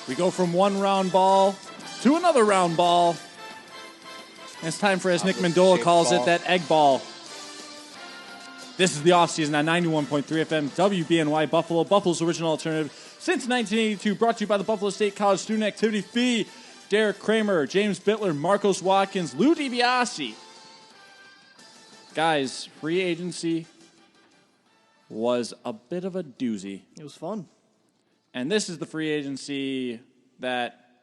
We go from one round ball to another round ball. And it's time for, as Nick Mandola calls it, that egg ball. This is the offseason on 91.3 FM, WBNY Buffalo, Buffalo's original alternative since 1982, brought to you by the Buffalo State College Student Activity Fee. Derek Kramer, James Bittler, Marcos Watkins, Lou DiBiase. Guys, free agency was a bit of a doozy. It was fun. And this is the free agency that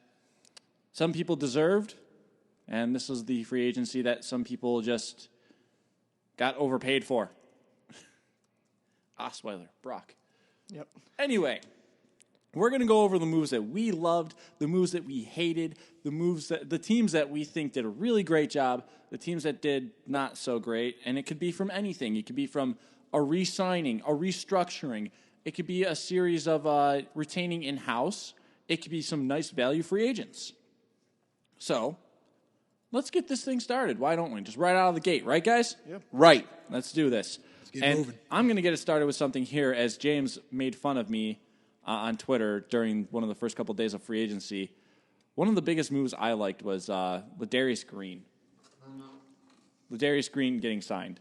some people deserved, and this is the free agency that some people just got overpaid for. Osweiler, Brock. Yep. Anyway, we're going to go over the moves that we loved, the moves that we hated, the teams that we think did a really great job, the teams that did not so great, and it could be from anything. It could be from a re-signing, a restructuring. It could be a series of retaining in-house. It could be some nice value free agents. So, let's get this thing started. Why don't we? Just right out of the gate, right, guys? Yep. Right. Let's do this. Let's get and moving. I'm going to get it started with something here, as James made fun of me on Twitter during one of the first couple of days of free agency. One of the biggest moves I liked was Ladarius Green. Ladarius Green getting signed.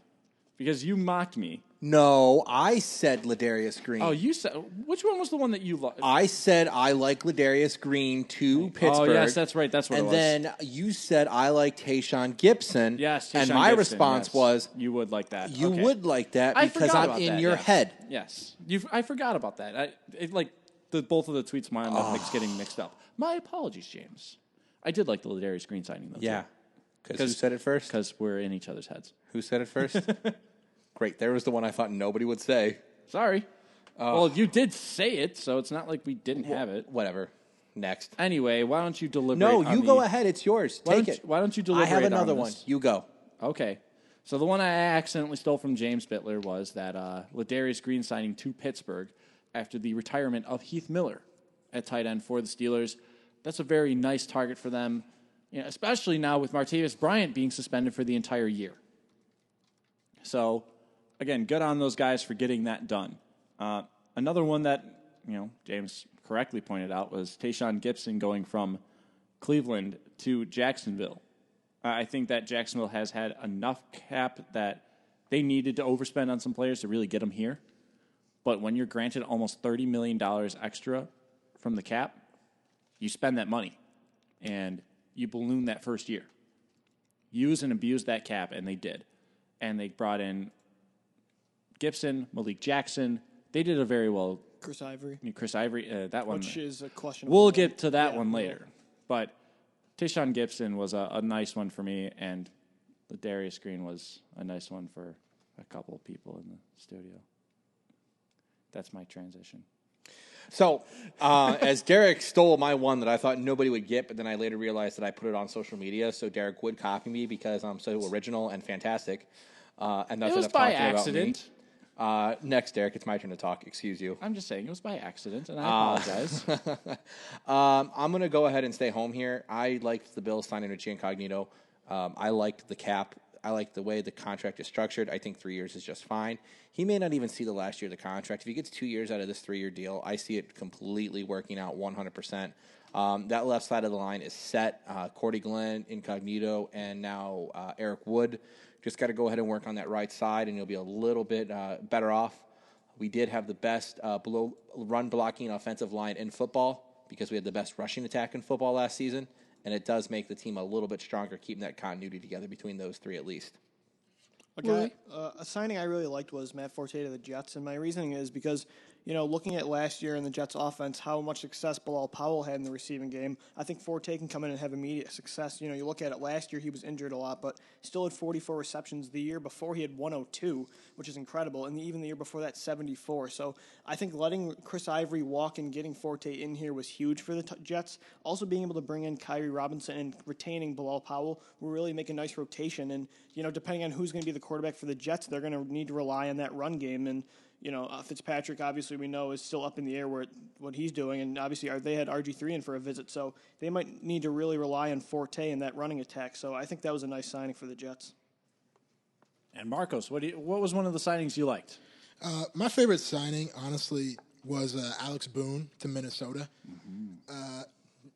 Because you mocked me. No, I said Ladarius Green. Oh, you said... Which one was the one that you liked? I said I like Ladarius Green to Pittsburgh. Oh, yes, that's right. That's what it was. And then you said I like Tayshaun Gibson. Yes, Tayshaun and my Gibson, response yes. was... You would like that. You Okay. would like that I because forgot I'm about in that, your yes. head. Yes. I forgot about that. Both of the tweets mine getting mixed up. My apologies, James. I did like the Ladarius Green signing, though. Yeah. Because who said it first? Because we're in each other's heads. Who said it first? Great. There was the one I thought nobody would say. Sorry. Well, you did say it, so it's not like we didn't have it. Whatever. Next. Anyway, why don't you deliberate No, on you go ahead. It's yours. Take it. Why don't you I deliberate have another on one. this? You go. Okay. So the one I accidentally stole from James Bittler was that Ladarius Green signing to Pittsburgh after the retirement of Heath Miller at tight end for the Steelers. That's a very nice target for them, especially now with Martavis Bryant being suspended for the entire year. So, again, good on those guys for getting that done. Another one that, James correctly pointed out was Tayshaun Gibson going from Cleveland to Jacksonville. I think that Jacksonville has had enough cap that they needed to overspend on some players to really get them here. But when you're granted almost $30 million extra from the cap, you spend that money and you balloon that first year. Use and abuse that cap, and they did. And they brought in Gibson, Malik Jackson. They did a very well. Chris Ivory. That one. Which is a question. We'll get to that one later. But Tayshaun Gibson was a nice one for me, and Ladarius Green was a nice one for a couple of people in the studio. That's my transition. So, as Derek stole my one that I thought nobody would get, but then I later realized that I put it on social media, so Derek would copy me because I'm so original and fantastic. And that's It was by accident. Next, Derek, it's my turn to talk. Excuse you. I'm just saying it was by accident, and I apologize. I'm going to go ahead and stay home here. I liked the Bills signing Richie Incognito. I liked the cap. I like the way the contract is structured. I think 3 years is just fine. He may not even see the last year of the contract. If he gets 2 years out of this 3-year deal, I see it completely working out 100%. That left side of the line is set. Cordy Glenn, Incognito, and now Eric Wood. Just got to go ahead and work on that right side, and you'll be a little bit better off. We did have the best run-blocking offensive line in football because we had the best rushing attack in football last season. And it does make the team a little bit stronger, keeping that continuity together between those three at least. A signing I really liked was Matt Forte to the Jets, and my reasoning is because, looking at last year in the Jets offense, how much success Bilal Powell had in the receiving game, I think Forte can come in and have immediate success. You look at it last year, he was injured a lot, but still had 44 receptions. The year before, he had 102, which is incredible, and even the year before that, 74. So I think letting Chris Ivory walk and getting Forte in here was huge for the Jets. Also being able to bring in Kyrie Robinson and retaining Bilal Powell will really make a nice rotation, and, depending on who's going to be the quarterback for the Jets, they're going to need to rely on that run game, and Fitzpatrick, obviously, we know is still up in the air what he's doing, and obviously they had RG3 in for a visit, so they might need to really rely on Forte in that running attack. So I think that was a nice signing for the Jets. And Marcos, what was one of the signings you liked? My favorite signing, honestly, was Alex Boone to Minnesota. Mm-hmm.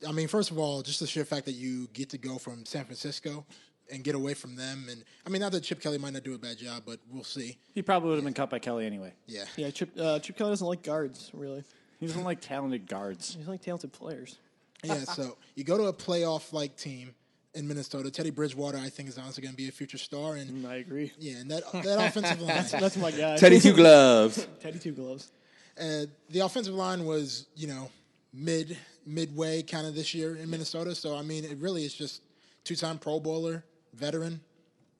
I mean, first of all, just the sheer fact that you get to go from San Francisco and get away from them. And, I mean, not that Chip Kelly might not do a bad job, but we'll see. He probably would have been cut by Kelly anyway. Yeah. Yeah, Chip Kelly doesn't like guards, really. He doesn't like talented guards. He doesn't like talented players. Yeah, so you go to a playoff-like team in Minnesota. Teddy Bridgewater, I think, is honestly going to be a future star. And I agree. yeah, and that offensive line. That's my guy. Teddy Two Gloves. Teddy Two Gloves. The offensive line was, midway kind of this year in Minnesota. So, I mean, it really is just two-time Pro Bowler, veteran.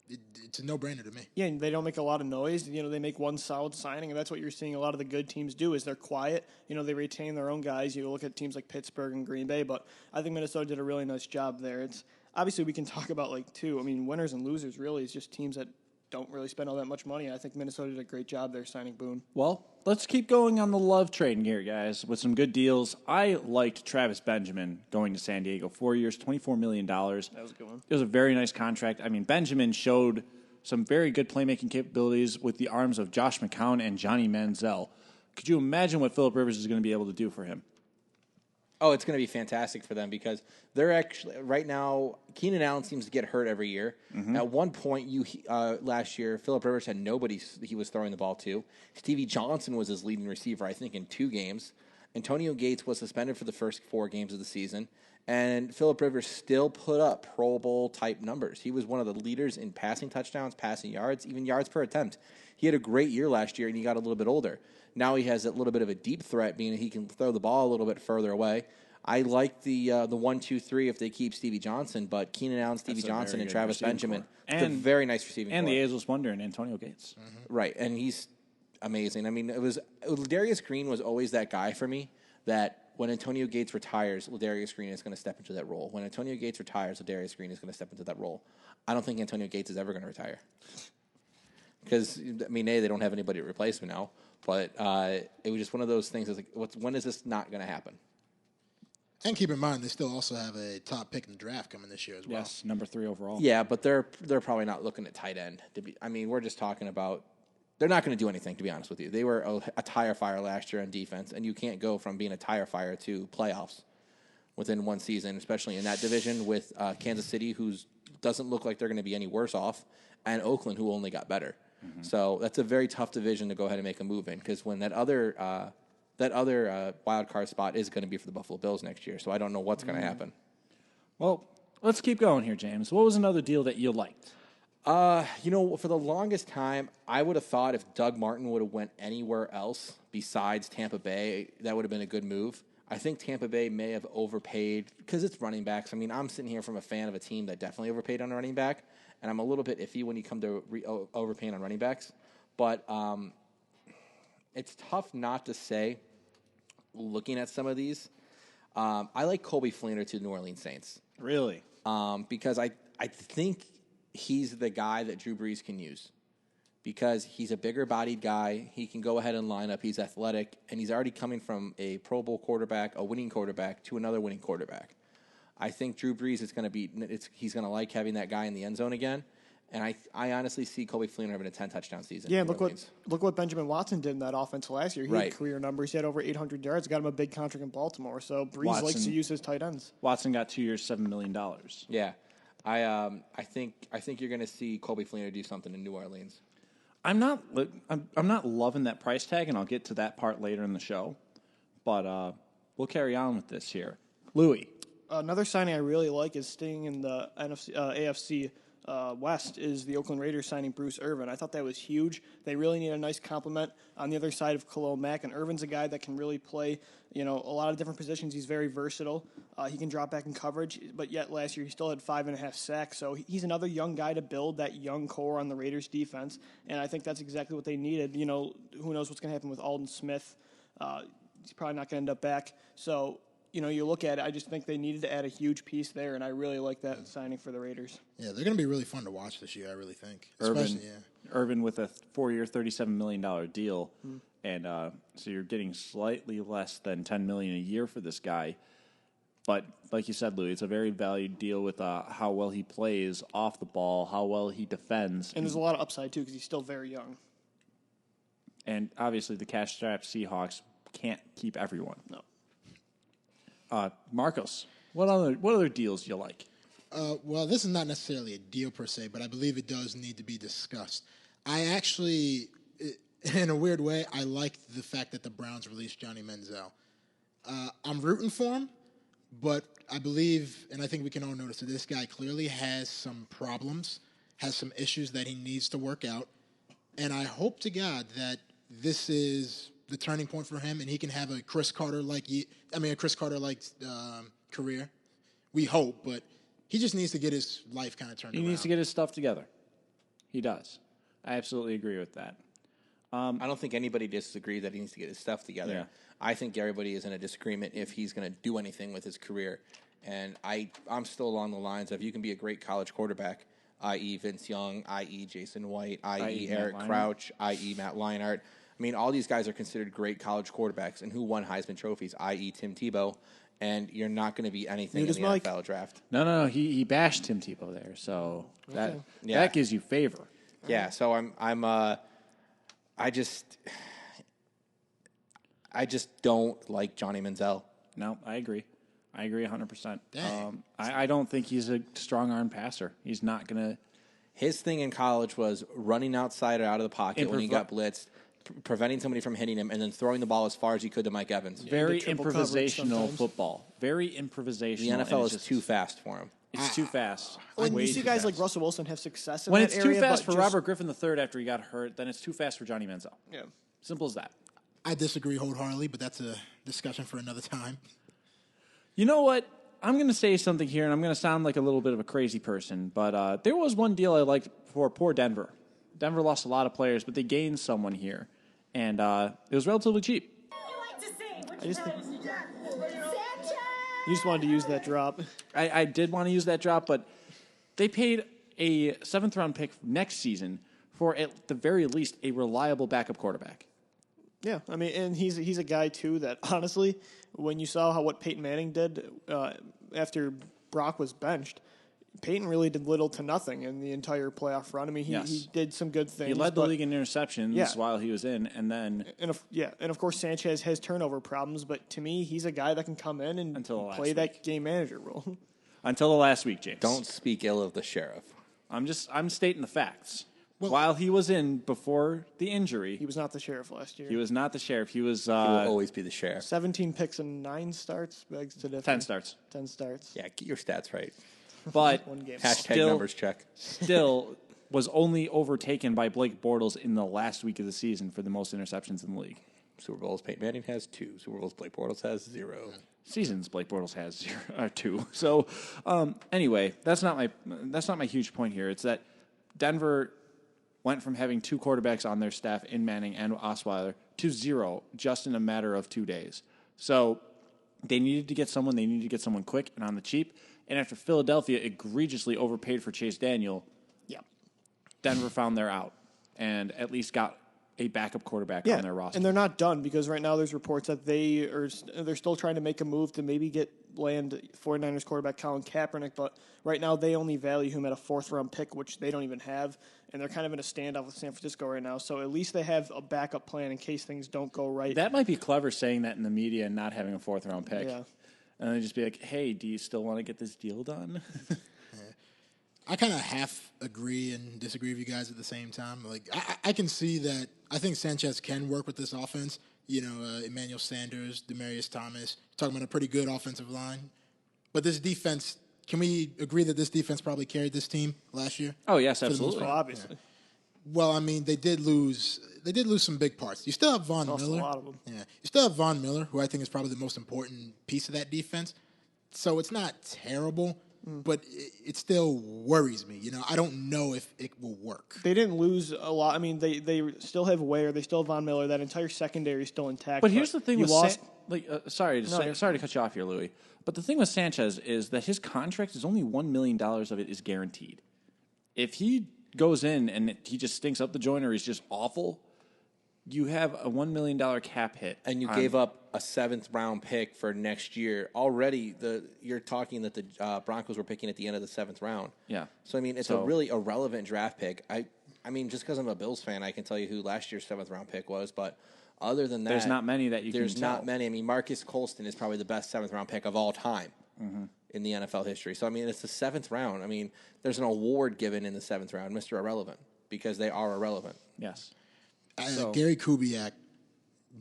It's a no-brainer to me. Yeah, and they don't make a lot of noise. They make one solid signing, and that's what you're seeing a lot of the good teams do is they're quiet. They retain their own guys. You look at teams like Pittsburgh and Green Bay, but I think Minnesota did a really nice job there. It's obviously we can talk about winners and losers really. It's just teams that don't really spend all that much money. I think Minnesota did a great job there signing Boone. Well, let's keep going on the love train here, guys, with some good deals. I liked Travis Benjamin going to San Diego. 4 years, $24 million. That was a good one. It was a very nice contract. I mean, Benjamin showed some very good playmaking capabilities with the arms of Josh McCown and Johnny Manziel. Could you imagine what Phillip Rivers is going to be able to do for him? Oh, it's going to be fantastic for them because they're actually right now. Keenan Allen seems to get hurt every year. Mm-hmm. At one point, last year, Phillip Rivers had nobody he was throwing the ball to. Stevie Johnson was his leading receiver, I think, in 2 games. Antonio Gates was suspended for the first 4 games of the season, and Phillip Rivers still put up Pro Bowl type numbers. He was one of the leaders in passing touchdowns, passing yards, even yards per attempt. He had a great year last year, and he got a little bit older. Now he has a little bit of a deep threat, being that he can throw the ball a little bit further away. I like the 1-2-3 if they keep Stevie Johnson, but Keenan Allen, Stevie Johnson, and Travis Benjamin. It's a very nice receiving and core. the Ageless Wonder and Antonio Gates. Mm-hmm. Right, and he's amazing. I mean, Ladarius Green was always that guy for me that when Antonio Gates retires, Ladarius Green is going to step into that role. When Antonio Gates retires, Ladarius Green is going to step into that role. I don't think Antonio Gates is ever going to retire. Because, I mean, they don't have anybody to replace him now. But it was just one of those things. When is this not going to happen? And keep in mind, they still also have a top pick in the draft coming this year as well. Yes, number 3 overall. Yeah, but they're probably not looking at tight end. We're just talking about they're not going to do anything, to be honest with you. They were a tire fire last year on defense, and you can't go from being a tire fire to playoffs within one season, especially in that division with Kansas City, who doesn't look like they're going to be any worse off, and Oakland, who only got better. Mm-hmm. So that's a very tough division to go ahead and make a move in, because when that other wild card spot is going to be for the Buffalo Bills next year. So I don't know what's going to happen. Well, let's keep going here, James. What was another deal that you liked? For the longest time, I would have thought if Doug Martin would have went anywhere else besides Tampa Bay, that would have been a good move. I think Tampa Bay may have overpaid because it's running backs. I mean, I'm sitting here from a fan of a team that definitely overpaid on a running back, and I'm a little bit iffy when you come to overpaying on running backs. But it's tough not to say, looking at some of these. I like Colby Fleener to the New Orleans Saints. Really? Because I think he's the guy that Drew Brees can use. Because he's a bigger-bodied guy. He can go ahead and line up. He's athletic. And he's already coming from a Pro Bowl quarterback, a winning quarterback, to another winning quarterback. I think Drew Brees is going to he's going to like having that guy in the end zone again. And I honestly see Colby Fleener having a 10-touchdown season. Yeah, look what Benjamin Watson did in that offense last year. He had career numbers. He had over 800 yards. Got him a big contract in Baltimore. So Brees likes to use his tight ends. Watson got 2 years, $7 million. Yeah, I think you're going to see Colby Fleener do something in New Orleans. I'm not loving that price tag, and I'll get to that part later in the show. But we'll carry on with this here. Louis. Another signing I really like is staying in the AFC West is the Oakland Raiders signing Bruce Irvin. I thought that was huge. They really need a nice complement on the other side of Khalil Mack, and Irvin's a guy that can really play, a lot of different positions. He's very versatile. He can drop back in coverage, but yet last year he still had 5.5 sacks. So he's another young guy to build that young core on the Raiders defense, and I think that's exactly what they needed. Who knows what's going to happen with Aldon Smith? He's probably not going to end up back. So you look at it, I just think they needed to add a huge piece there, and I really like that signing for the Raiders. Yeah, they're going to be really fun to watch this year, I really think. Irvin with a 4-year, $37 million deal, and so you're getting slightly less than $10 million a year for this guy. But like you said, Louis, it's a very valued deal with how well he plays off the ball, how well he defends. And there's a lot of upside, too, because he's still very young. And obviously the cash-strapped Seahawks can't keep everyone. No. Marcos. What other deals do you like? Well, this is not necessarily a deal per se, but I believe it does need to be discussed. I actually, in a weird way, I like the fact that the Browns released Johnny Manziel. I'm rooting for him, but I believe, and I think we can all notice that this guy clearly has some problems, has some issues that he needs to work out, and I hope to God that this is the turning point for him, and he can have a Chris Carter-like career. We hope, but he just needs to get his life kind of turned around. He needs to get his stuff together. He does. I absolutely agree with that. I don't think anybody disagrees that he needs to get his stuff together. Yeah. I think everybody is in a disagreement if he's going to do anything with his career. And I'm still along the lines of you can be a great college quarterback, i.e. Vince Young, i.e. Jason White, i.e. Eric Crouch, i.e. Matt Leinart. I mean, all these guys are considered great college quarterbacks and who won Heisman trophies, i.e. Tim Tebow. And you're not going to be anything in the NFL draft. No. He bashed Tim Tebow there, so that gives you favor. Yeah. So I just don't like Johnny Manziel. No, I agree. I agree 100%. I don't think he's a strong arm passer. He's not going to. His thing in college was running outside or out of the pocket when he got blitzed, preventing somebody from hitting him, and then throwing the ball as far as he could to Mike Evans. Very improvisational football. Very improvisational. The NFL is too fast for him. It's too fast. When you see guys like Russell Wilson have success in when that it's area, too fast for Robert Griffin III after he got hurt, then it's too fast for Johnny Manziel. Yeah. Simple as that. I disagree wholeheartedly, but that's a discussion for another time. You know what? I'm going to say something here, and I'm going to sound like a little bit of a crazy person, but there was one deal I liked for poor Denver. Denver lost a lot of players, but they gained someone here, and it was relatively cheap. You just wanted to use that drop. I did want to use that drop, but they paid a 7th-round pick next season for, at the very least, a reliable backup quarterback. Yeah, I mean, and he's a guy, too, that, honestly, when you saw what Peyton Manning did after Brock was benched, Peyton really did little to nothing in the entire playoff run. I mean, he did some good things. He led the league in interceptions while he was in, and then... And of course, Sanchez has turnover problems, but to me, he's a guy that can come in and play that game manager role. Until the last week, James. Don't speak ill of the sheriff. I'm stating the facts. Well, while he was in before the injury... He was not the sheriff last year. He was not the sheriff. He was... he will always be the sheriff. 17 picks and 9 starts begs to differ. 10 starts. 10 starts. Yeah, get your stats right. But One game. Hashtag numbers check. Still was only overtaken by Blake Bortles in the last week of the season for the most interceptions in the league. Super Bowls, Peyton Manning has 2. Super Bowls, Blake Bortles has 0. Seasons, Blake Bortles has 2. So, anyway, that's not my huge point here. It's that Denver went from having 2 quarterbacks on their staff in Manning and Osweiler to 0 just in a matter of 2 days. So they needed to get someone. They needed to get someone quick and on the cheap. And after Philadelphia egregiously overpaid for Chase Daniel, Denver found their out and at least got a backup quarterback on their roster. And they're not done because right now there's reports that they're still trying to make a move to maybe land 49ers quarterback Colin Kaepernick, but right now they only value him at a 4th-round pick, which they don't even have, and they're kind of in a standoff with San Francisco right now. So at least they have a backup plan in case things don't go right. That might be clever saying that in the media and not having a 4th-round pick. Yeah. And they just be like, hey, do you still want to get this deal done? I kind of half agree and disagree with you guys at the same time. Like, I can see that. I think Sanchez can work with this offense. You know, Emmanuel Sanders, Demaryius Thomas, talking about a pretty good offensive line. But this defense, can we agree that this defense probably carried this team last year? Oh, yes, absolutely. Obviously. Yeah. Well, I mean, they did lose some big parts. You still have Von Miller. A lot of them. Yeah. You still have Von Miller, who I think is probably the most important piece of that defense. So it's not terrible. But it still worries me. You know, I don't know if it will work. They didn't lose a lot. I mean, they still have Ware. They still have Von Miller. That entire secondary is still intact. But here's the thing with sorry to cut you off here, Louis. But the thing with Sanchez is that his contract is only $1 million of it is guaranteed. If he goes in and he just stinks up the joint or he's just awful, you have a $1 million cap hit. And you gave up a 7th-round pick for next year. Already, you're talking that the Broncos were picking at the end of the 7th round. Yeah. So, I mean, it's a really irrelevant draft pick. I mean, just because I'm a Bills fan, I can tell you who last year's 7th-round pick was. But other than that, there's not many that you can tell. There's not many. I mean, Marcus Colston is probably the best 7th-round pick of all time. Mm-hmm. in the NFL history. So, I mean, it's the 7th round. I mean, there's an award given in the 7th round, Mr. Irrelevant, because they are irrelevant. Yes. Gary Kubiak,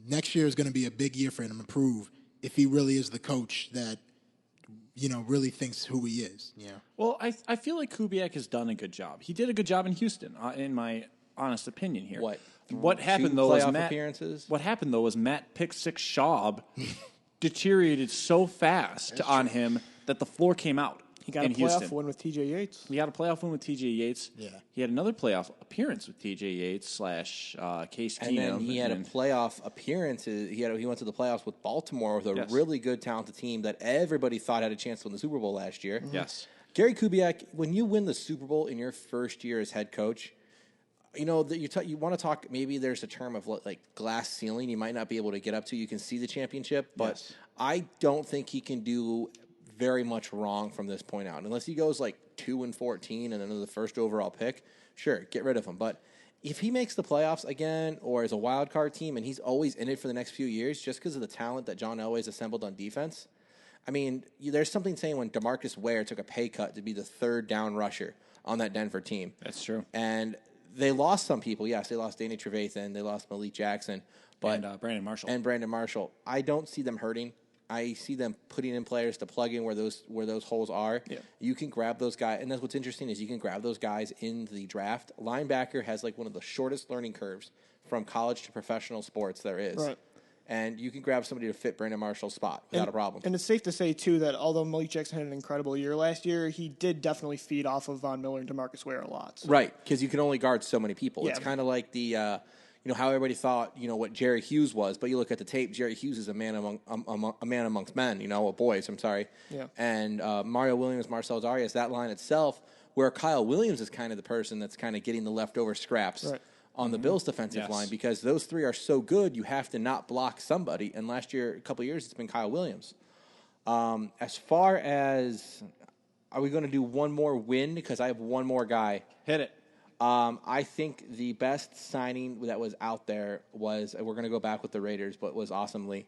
next year is going to be a big year for him to prove if he really is the coach that, really thinks who he is. Yeah. Well, I feel like Kubiak has done a good job. He did a good job in Houston, in my honest opinion here. What happened though was Matt Pick Six Schaub deteriorated so fast on him that the floor came out. He got a playoff win with T.J. Yates. He got a playoff win with T.J. Yates. Yeah. He had another playoff appearance with T.J. Yates / Case Keenum. And then he had a playoff appearance. He went to the playoffs with Baltimore with a really good, talented team that everybody thought had a chance to win the Super Bowl last year. Mm-hmm. Yes. Gary Kubiak, when you win the Super Bowl in your first year as head coach, you want to talk, maybe there's a term of like glass ceiling you might not be able to get up to. You can see the championship, but I don't think he can do very much wrong from this point out. Unless he goes like 2-14 and then the first overall pick, sure, get rid of him. But if he makes the playoffs again or as a wild card team and he's always in it for the next few years just because of the talent that John Elway's assembled on defense, I mean, there's something saying when DeMarcus Ware took a pay cut to be the 3rd down rusher on that Denver team. That's true. And they lost some people. Yes, they lost Danny Trevathan. They lost Malik Jackson. And Brandon Marshall. I don't see them hurting. I see them putting in players to plug in where those holes are. Yeah. You can grab those guys, and that's what's interesting is you can grab those guys in the draft. Linebacker has like one of the shortest learning curves from college to professional sports there is. Right. And you can grab somebody to fit Brandon Marshall's spot without a problem. And it's safe to say, too, that although Malik Jackson had an incredible year last year, he did definitely feed off of Von Miller and DeMarcus Ware a lot. So. Right, because you can only guard so many people. Yeah. It's kind of like the how everybody thought, what Jerry Hughes was, but you look at the tape, Jerry Hughes is a man amongst men, boys, I'm sorry. Yeah. And Mario Williams, Marcel Darius, that line itself, where Kyle Williams is kind of the person that's kind of getting the leftover scraps on the Bills' defensive line, because those three are so good, you have to not block somebody. And last year, a couple of years, it's been Kyle Williams. As far as, are we going to do one more win? Because I have one more guy. Hit it. I think the best signing that was out there was, we're going to go back with the Raiders, but was Awesome Lee.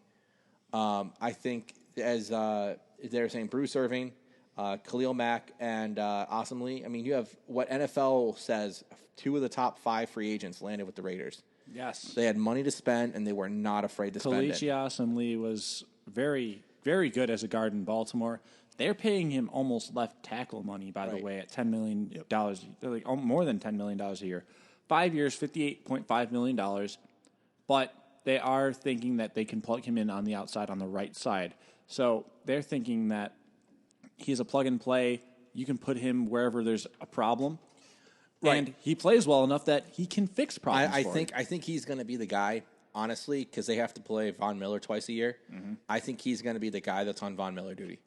I think, as they're saying, Bruce Irving, Khalil Mack, and Awesome Lee. I mean, you have what NFL says, 2 of the top 5 free agents landed with the Raiders. Yes. They had money to spend, and they were not afraid to spend it. Kalichi Awesome Lee was very, very good as a guard in Baltimore. They're paying him almost left tackle money, by the way, at $10 million. They're like more than $10 million a year. 5 years, $58.5 million. But they are thinking that they can plug him in on the outside on the right side. So they're thinking that he's a plug and play. You can put him wherever there's a problem. Right. And he plays well enough that he can fix problems. I think he's going to be the guy, honestly, because they have to play Von Miller twice a year. Mm-hmm. I think he's going to be the guy that's on Von Miller duty,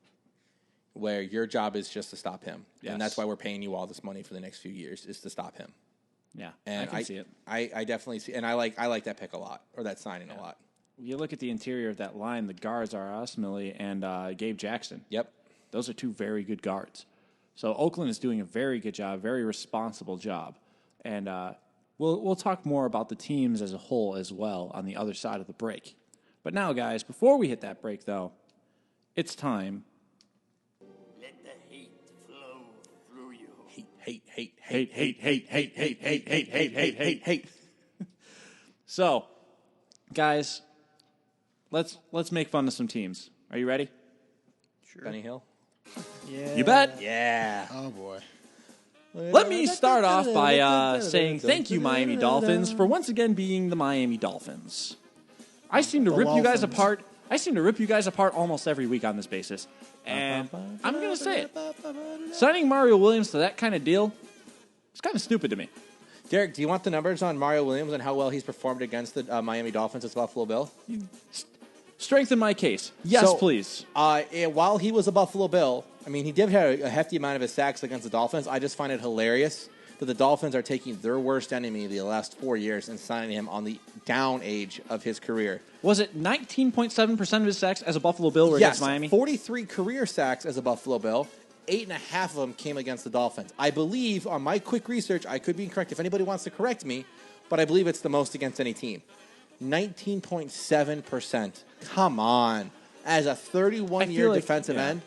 where your job is just to stop him. Yes. And that's why we're paying you all this money for the next few years, is to stop him. Yeah, and I can see it. I definitely see, and I like that pick a lot, or that signing a lot. You look at the interior of that line, the guards are Osmili and Gabe Jackson. Yep. Those are 2 very good guards. So Oakland is doing a very good job, very responsible job. And we'll talk more about the teams as a whole as well on the other side of the break. But now, guys, before we hit that break, though, it's time. Let the hate flow through you. Hate. So, guys, let's make fun of some teams. Are you ready? Sure. Benny Hill? Yeah. You bet. Yeah. Oh, boy. Let me start off by saying thank you, Miami Dolphins, for once again being the Miami Dolphins. I seem to rip you guys apart. I seem to rip you guys apart almost every week on this basis. And I'm going to say it. Signing Mario Williams to that kind of deal, it's kind of stupid to me. Derek, do you want the numbers on Mario Williams and how well he's performed against the Miami Dolphins as Buffalo Bill? Strengthen my case. Yes, please. While he was a Buffalo Bill, I mean, he did have a hefty amount of his sacks against the Dolphins. I just find it hilarious that the Dolphins are taking their worst enemy of the last 4 years and signing him on the down age of his career. Was it 19.7% of his sacks as a Buffalo Bill were against Miami? 43 career sacks as a Buffalo Bill. 8.5 of them came against the Dolphins. I believe, on my quick research, I could be incorrect if anybody wants to correct me, but I believe it's the most against any team. 19.7%. Come on. As a 31-year defensive end.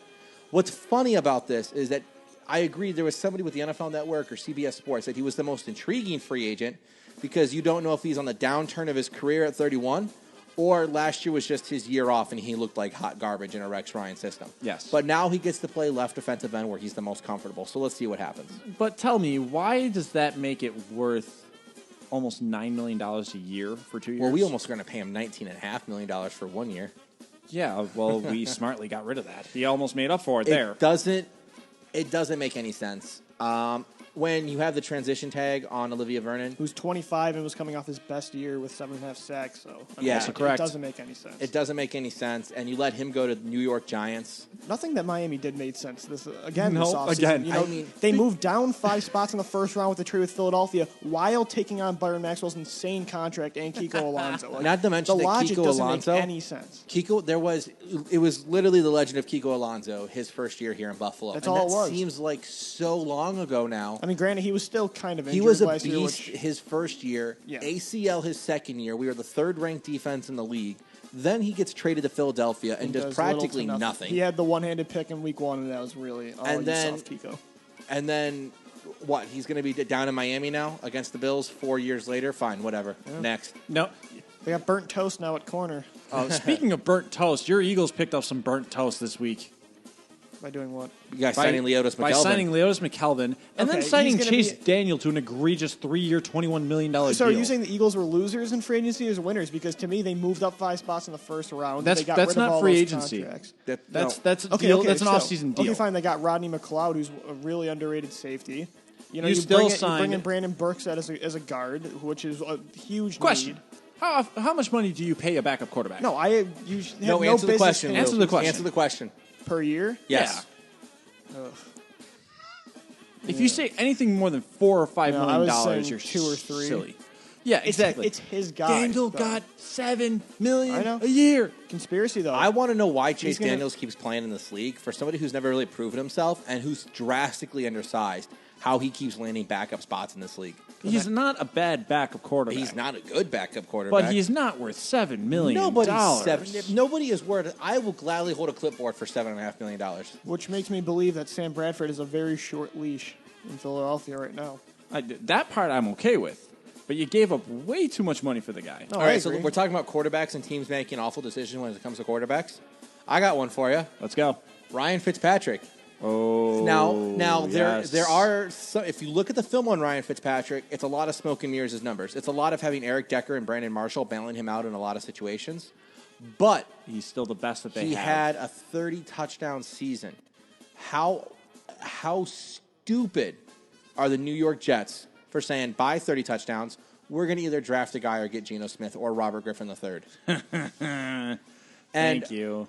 What's funny about this is that I agree there was somebody with the NFL Network or CBS Sports that he was the most intriguing free agent because you don't know if he's on the downturn of his career at 31 or last year was just his year off and he looked like hot garbage in a Rex Ryan system. Yes. But now he gets to play left defensive end where he's the most comfortable. So let's see what happens. But tell me, why does that make it worth almost $9 million a year for 2 years? Well, we almost going to pay him $19.5 million for 1 year. Yeah, well, we smartly got rid of that. He almost made up for it there. It doesn't make any sense. When you have the transition tag on Olivia Vernon, Who's 25 and was coming off his best year with 7.5 sacks. So Yeah. Also correct. It doesn't make any sense. it doesn't make any sense. And you let him go to New York Giants. Nothing that Miami did made sense. This No, offseason. again, You know, I mean, they moved down 5 spots in the first round with the trade with Philadelphia while taking on Byron Maxwell's insane contract and Kiko Alonso. Like, Not to mention the that logic Kiko doesn't Alonso- make any sense. It was literally the legend of Kiko Alonso, his first year here in Buffalo. That's and all that it was. seems like so long ago now. I mean, granted, he was still kind of injured He was a last year, beast which, his first year, Yeah. ACL his second year. We were the third-ranked defense in the league. Then he gets traded to Philadelphia and does does practically little to nothing. He had the one-handed pick in week 1, and that was really all And you then- saw of Kiko. And then, what? He's going to be down in Miami now against the Bills 4 years later? Fine, whatever. Next. No. They got burnt toast now at corner. Speaking of burnt toast, your Eagles picked up some burnt toast this week. By doing what? You guys signing Leotis By McKelvin. signing Leotis McKelvin, and then Okay, signing he's gonna Chase be- Daniel to an egregious 3-year, $21 million So deal. are you saying the Eagles were losers in free agency or winners? Because to me, they moved up 5 spots in the first round. That's they got that's rid of not all free those agency. contracts. That's a Okay, deal. okay, That's an so- off-season deal. Okay, fine. They got Rodney McLeod, who's a really underrated safety. You know, You still bring signed- in Brandon Burks as a guard, which is a huge Question: need. How much money do you pay a backup quarterback? No, you have No, no answer the business question. paying Answer Lou. the question. Answer the question. per year. Yes. Ugh. If you say anything more than $4 or $5 No, I million was dollars, saying you're 2 or 3. silly. Yeah, exactly. It's his guy. Daniel though. got $7 million I know. a year. Conspiracy, though. I want to know why Chase gonna- Daniels keeps playing in this league. For somebody who's never really proven himself and who's drastically undersized, how he keeps landing backup spots in this league. He's not a bad backup quarterback. He's not a good backup quarterback. But he's not worth $7 million. Nobody is worth. I will gladly hold a clipboard for $7.5 million. Which makes me believe that Sam Bradford is a very short leash in Philadelphia right now. That part I'm okay with. But you gave up way too much money for the guy. No, All I right, so agree. we're talking about quarterbacks and teams making awful decisions when it comes to quarterbacks. I got one for you. Let's go. Ryan Fitzpatrick. Oh, Now yes. there are some, if you look at the film on Ryan Fitzpatrick, it's a lot of smoke and mirrors as numbers. It's a lot of having Eric Decker and Brandon Marshall bailing him out in a lot of situations. But He's still the best that they he have. had a 30 touchdown season. How stupid are the New York Jets for saying by 30 touchdowns we're going to either draft a guy or get Geno Smith or Robert Griffin III. Thank you.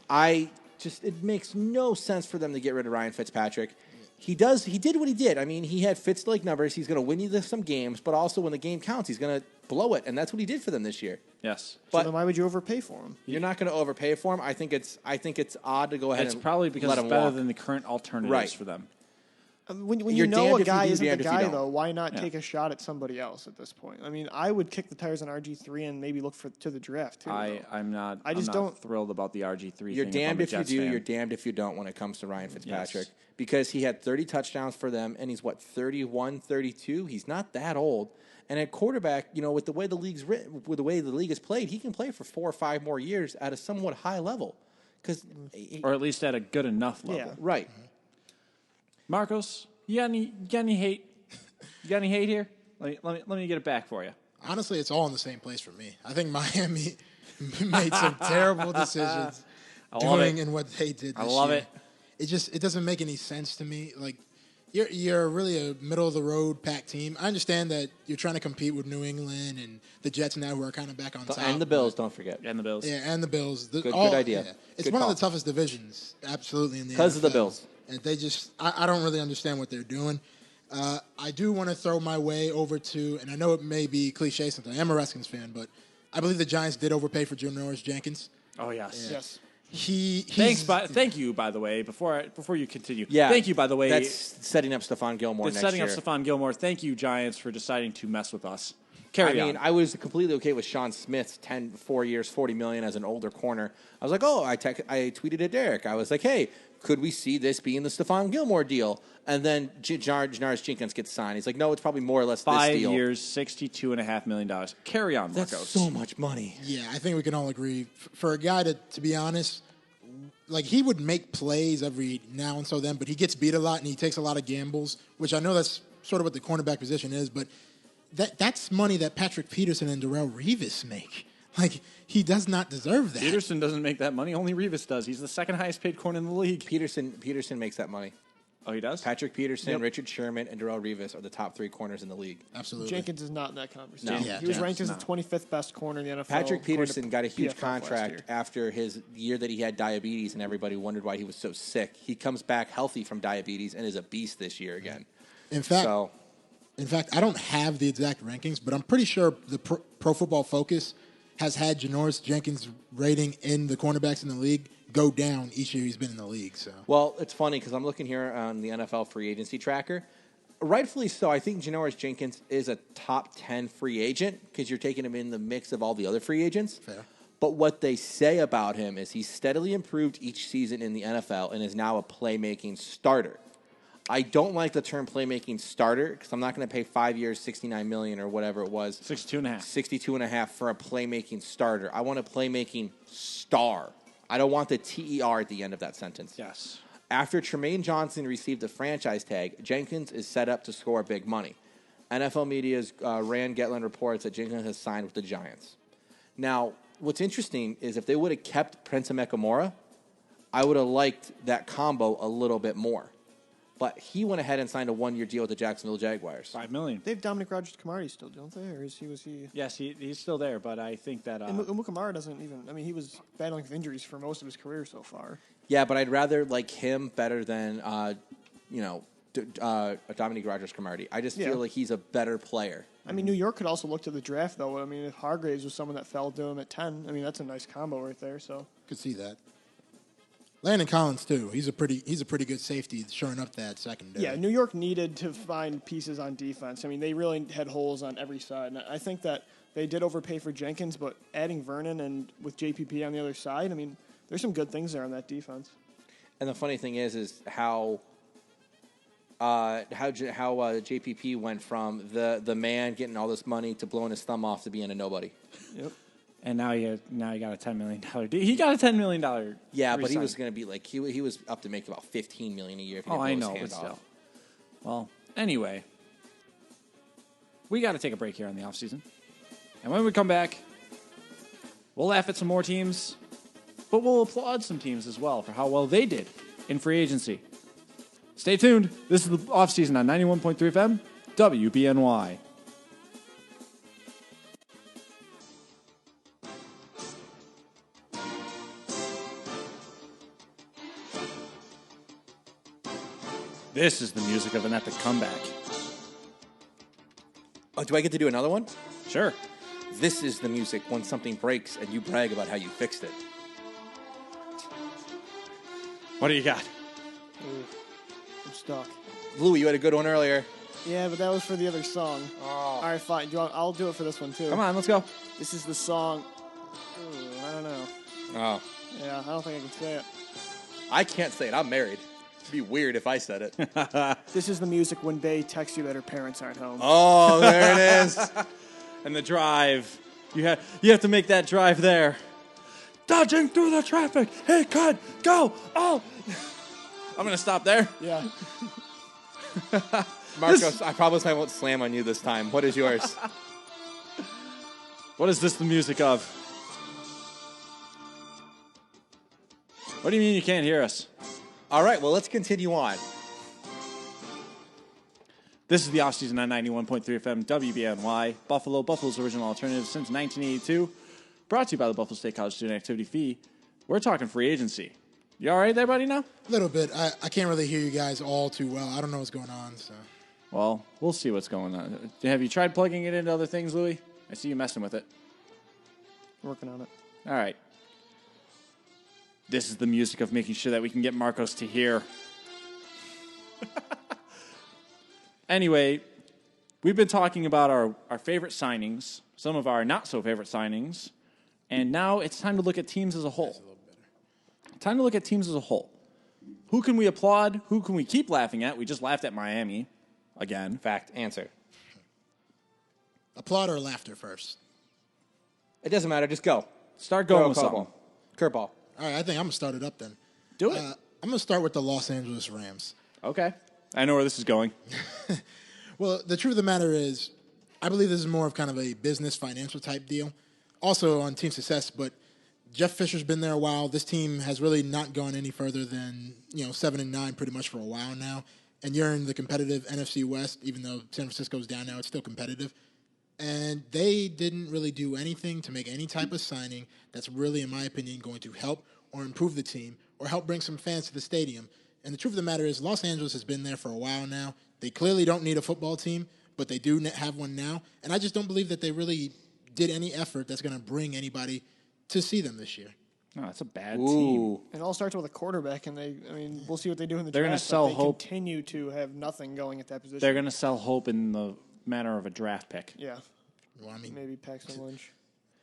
It makes no sense for them to get rid of Ryan Fitzpatrick. He did what he did. I mean, he had Fitz-like numbers. He's going to win you some games, but also when the game counts, he's going to blow it, and that's what he did for them this year. Yes. So But then why would you overpay for him? you're not going to overpay for him. I think it's odd to go ahead It's and probably because let it's him better walk. than the current alternatives Right. for them. When You're you know damned a if you guy do, isn't the damned if you guy, don't. though, why not Yeah. take a shot at somebody else at this point? I mean, I would kick the tires on RG3 and maybe look to the draft, too. though. I'm not don't- thrilled about the RG3 You're thing. damned I'm a if you Jets do, fan. you're damned if you don't when it comes to Ryan Fitzpatrick. Yes. Because he had 30 touchdowns for them, and he's, 31, 32? He's not that old. And at quarterback, with the way the league's written, with the way the league is played, he can play for 4 or 5 more years at a somewhat high level. Or at least at a good enough level. Yeah. Right. Marcos, you got any hate? You got any hate here? Let me get it back for you. Honestly, it's all in the same place for me. I think Miami made some terrible decisions love doing it. in what they did this I love year. it. It doesn't make any sense to me. Like you're really a middle of the road pack team. I understand that you're trying to compete with New England and the Jets now who are kind of back on top. And the Bills, don't forget. And the Bills. Yeah, and the Bills. Good idea. Yeah. It's Good one call. of the toughest divisions, absolutely, in the Because of the NFL. Bills. And they just, I don't really understand what they're doing. I do want to throw my way over to, and I know it may be cliche something. I am a Redskins fan, but I believe the Giants did overpay for Janoris Jenkins. Oh yes. Yes. Thank you, by the way. Before you continue, Yeah. Thank you, by the way. That's setting up Stephon Gilmore That's next setting year. up Stephon Gilmore. Thank you, Giants, for deciding to mess with us. Carry I mean, on. I was completely okay with Sean Smith's 4 years, $40 million as an older corner. I was like, I tweeted at Derek. I was like, hey, could we see this being the Stephon Gilmore deal? And then Janoris Jenkins gets signed. He's like, no, it's probably more or less 5 this deal. years, $62.5 million. Carry on, Marcos. That's so much money. Yeah, I think we can all agree. For a guy to be honest, like he would make plays every now and so then, but he gets beat a lot and he takes a lot of gambles, which I know that's sort of what the cornerback position is, but that's money that Patrick Peterson and Darrelle Revis make. Like, he does not deserve that. Peterson doesn't make that money. Only Revis does. He's the second highest paid corner in the league. Peterson makes that money. Oh, he does? Patrick Peterson, Richard Sherman, and Darrelle Revis are the top 3 corners in the league. Absolutely. Jenkins is not in that conversation. No. Yeah, he was yeah, ranked as the 25th best corner in the NFL. Patrick Peterson got a huge PFF last contract year. after his year that he had diabetes, and everybody wondered why he was so sick. He comes back healthy from diabetes and is a beast this year again. In fact, I don't have the exact rankings, but I'm pretty sure the Pro Football Focus has had Janoris Jenkins' rating in the cornerbacks in the league go down each year he's been in the league. So, well, it's funny because I'm looking here on the NFL free agency tracker. Rightfully so. I think Janoris Jenkins is a top 10 free agent because you're taking him in the mix of all the other free agents. Fair. But what they say about him is he's steadily improved each season in the NFL and is now a playmaking starter. I don't like the term playmaking starter because I'm not going to pay 5 years, $69 million or whatever it was. 62.5. 62.5 for a playmaking starter. I want a playmaking star. I don't want the TER at the end of that sentence. Yes. After Tremaine Johnson received the franchise tag, Jenkins is set up to score big money. NFL media's Rand Getlin reports that Jenkins has signed with the Giants. Now, what's interesting is if they would have kept Prince Amekamara, I would have liked that combo a little bit more. But he went ahead and signed a 1-year deal with the Jacksonville Jaguars. $5 million. They have Dominic Rodgers-Cromartie still, don't they? Or was he? Yes, he's still there, but I think that... Amukamara doesn't even... I mean, he was battling with injuries for most of his career so far. Yeah, but I'd rather like him better than, Dominic Rodgers-Cromartie. I just feel like he's a better player. I mean, New York could also look to the draft, though. I mean, if Hargraves was someone that fell to him at 10, I mean, that's a nice combo right there. So could see that. Landon Collins too. He's a pretty good safety, shoring up that secondary. Yeah, New York needed to find pieces on defense. I mean, they really had holes on every side, and I think that they did overpay for Jenkins, but adding Vernon and with JPP on the other side, I mean, there's some good things there on that defense. And the funny thing is how JPP went from the man getting all this money to blowing his thumb off to being a nobody. Yep. And now he got a $10 million deal. He got a $10 million. Yeah, but he was going to be like he was up to make about $15 million a year. If he I didn't know, blow his but hand still. off. Well, anyway, we got to take a break here on the offseason. And when we come back, we'll laugh at some more teams, but we'll applaud some teams as well for how well they did in free agency. Stay tuned. This is the offseason on 91.3 FM, WBNY. This is the music of an epic comeback. Oh, do I get to do another one? Sure. This is the music when something breaks and you brag about how you fixed it. What do you got? I'm stuck. Louie, you had a good one earlier. Yeah, but that was for the other song. Oh. All right, fine. I'll do it for this one, too. Come on, let's go. This is the song. Ooh, I don't know. Oh. Yeah, I don't think I can say it. I can't say it. I'm married. It'd be weird if I said it. This is the music when Bay texts you that her parents aren't home. Oh, there it is. And the drive. You have to make that drive there. Dodging through the traffic. Hey, cut, go. Oh. I'm going to stop there. Yeah. Marcos, I promise I won't slam on you this time. What is yours? What is this the music of? What do you mean you can't hear us? All right, well, let's continue on. This is the offseason on 91.3 FM WBNY, Buffalo's original alternative since 1982. Brought to you by the Buffalo State College Student Activity Fee. We're talking free agency. You all right there, buddy, now? A little bit. I can't really hear you guys all too well. I don't know what's going on. So, Well, we'll see what's going on. Have you tried plugging it into other things, Louie? I see you messing with it. Working on it. All right. This is the music of making sure that we can get Marcos to hear. Anyway, we've been talking about our favorite signings, some of our not-so-favorite signings, and now it's time to look at teams as a whole. Time to look at teams as a whole. Who can we applaud? Who can we keep laughing at? We just laughed at Miami again. Fact. Answer. Applaud or laughter first? It doesn't matter. Just go. Start going Go, with curveball. something. Curveball. All right, I think I'm going to start it up then. Do it. I'm going to start with the Los Angeles Rams. Okay. I know where this is going. Well, the truth of the matter is, I believe this is more of kind of a business financial type deal. Also on team success, but Jeff Fisher's been there a while. This team has really not gone any further than 7-9 pretty much for a while now. And you're in the competitive NFC West, even though San Francisco's down now, it's still competitive. And they didn't really do anything to make any type of signing that's really, in my opinion, going to help or improve the team or help bring some fans to the stadium. And the truth of the matter is, Los Angeles has been there for a while now. They clearly don't need a football team, but they do have one now. And I just don't believe that they really did any effort that's going to bring anybody to see them this year. No, that's a bad team. It all starts with a quarterback, and we'll see what they do in the They're draft. gonna sell but hope. They continue to have nothing going at that position. They're going to sell hope in the manner of a draft pick. Yeah, Well, I mean, maybe Paxton Lynch.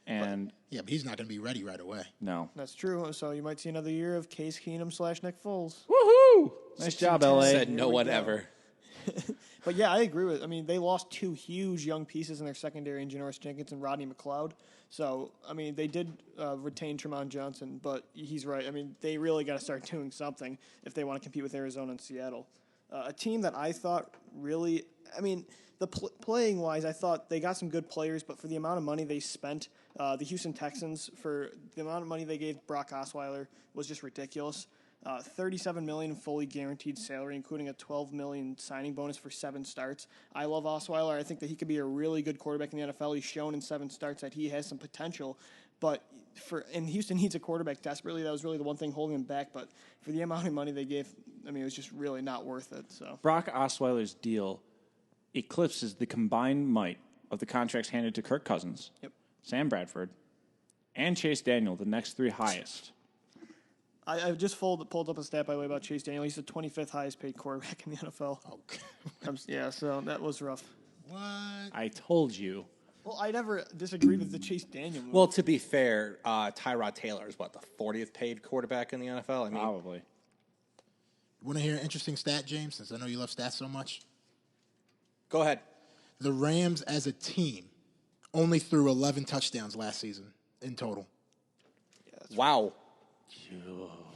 And yeah, but he's not going to be ready right away. no. That's true. So you might see another year of Case Keenum / Nick Foles. Woohoo! Nice job, LA. Said no one ever. But yeah, I agree with. They lost two huge young pieces in their secondary in Janoris Jenkins and Rodney McLeod. So they did retain Tremont Johnson, but he's right. They really got to start doing something if they want to compete with Arizona and Seattle. A team that I thought really, playing wise, I thought they got some good players, but for the amount of money they spent, the Houston Texans, for the amount of money they gave Brock Osweiler, was just ridiculous. $37 million fully guaranteed salary, including a $12 million signing bonus for 7 starts. I love Osweiler. I think that he could be a really good quarterback in the NFL. He's shown in 7 starts that he has some potential. And Houston needs a quarterback desperately. That was really the one thing holding him back. But for the amount of money they gave, it was just really not worth it. So Brock Osweiler's deal eclipses the combined might of the contracts handed to Kirk Cousins, Sam Bradford, and Chase Daniel, the next 3 highest. I just pulled up a stat, by the way, about Chase Daniel. He's the 25th highest paid quarterback in the NFL. Okay. So that was rough. What? I told you. Well, I never disagreed with the Chase Daniel move. Well, to be fair, Tyrod Taylor is the 40th paid quarterback in the NFL? Probably. Want to hear an interesting stat, James, since I know you love stats so much? Go ahead. The Rams as a team only threw 11 touchdowns last season in total. Wow.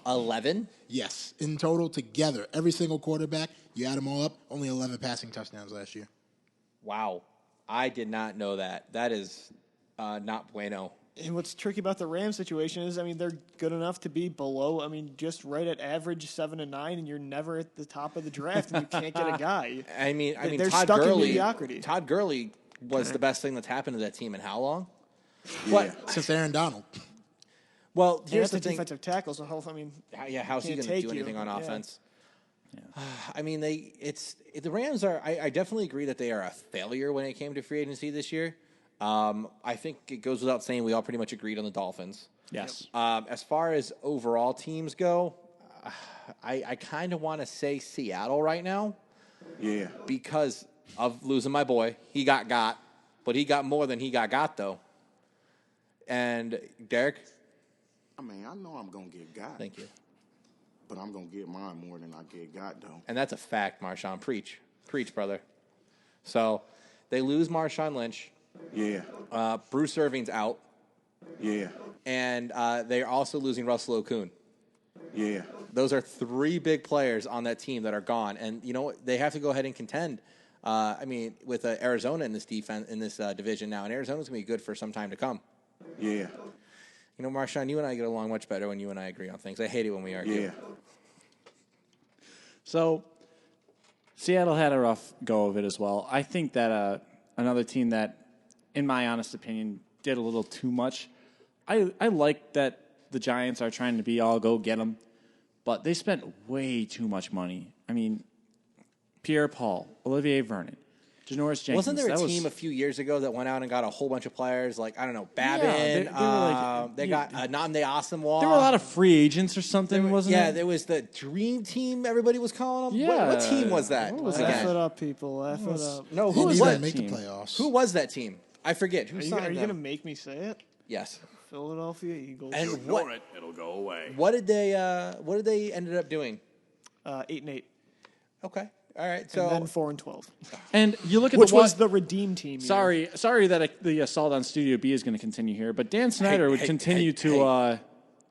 11? Yes, in total together. Every single quarterback, you add them all up, only 11 passing touchdowns last year. Wow. I did not know that. That is not bueno. And what's tricky about the Rams situation is, they're good enough to be below, just right at average 7-9, and you're never at the top of the draft, and you can't get a guy. Todd They're stuck in mediocrity. Todd Gurley was the best thing that's happened to that team in how long? Since Aaron Donald. Well, And here's that's the a thing. defensive tackle, so how's he can't going to take do anything you. on Yeah. offense? The Rams are. I definitely agree that they are a failure when it came to free agency this year. I think it goes without saying we all pretty much agreed on the Dolphins. Yes. As far as overall teams go, I kind of want to say Seattle right now. Yeah. Because of losing my boy. He got, but he got more than he got though. And Derek? I know I'm going to get got. Thank you. But I'm going to get mine more than I get got, though. And that's a fact, Marshawn. Preach, brother. So they lose Marshawn Lynch. Yeah. Bruce Irving's out. Yeah. And they're also losing Russell Okung. Yeah. Those are 3 big players on that team that are gone. And you know what? They have to go ahead and contend. With Arizona in this defense in this division now, and Arizona's going to be good for some time to come. Yeah. Marshawn, you and I get along much better when you and I agree on things. I hate it when we argue. Yeah. So, Seattle had a rough go of it as well. I think that another team that, in my honest opinion, did a little too much. I like that the Giants are trying to be all go get them, but they spent way too much money. Pierre Paul, Olivier Vernon, Janoris Jenkins. Wasn't there a team a few years ago that went out and got a whole bunch of players? Like, I don't know, Babin. they were like, they got Namde Asamoah. There were a lot of free agents or something, wasn't there? Yeah, there was the Dream Team, everybody was calling them. Yeah. What team was that? Laugh it up, people. Laugh it up. No, They who was didn't that make team? the playoffs. Who was that team? I forget. Who Are you signed going to them? make me say it? Yes. Philadelphia Eagles. And Ignore it, it'll go away. what did they ended up doing? 8-8. Okay. All right. So And then 4-12. And you look at Which the was the redeem team. year. Sorry that the assault on Studio B is going to continue here, but Dan Snyder would continue to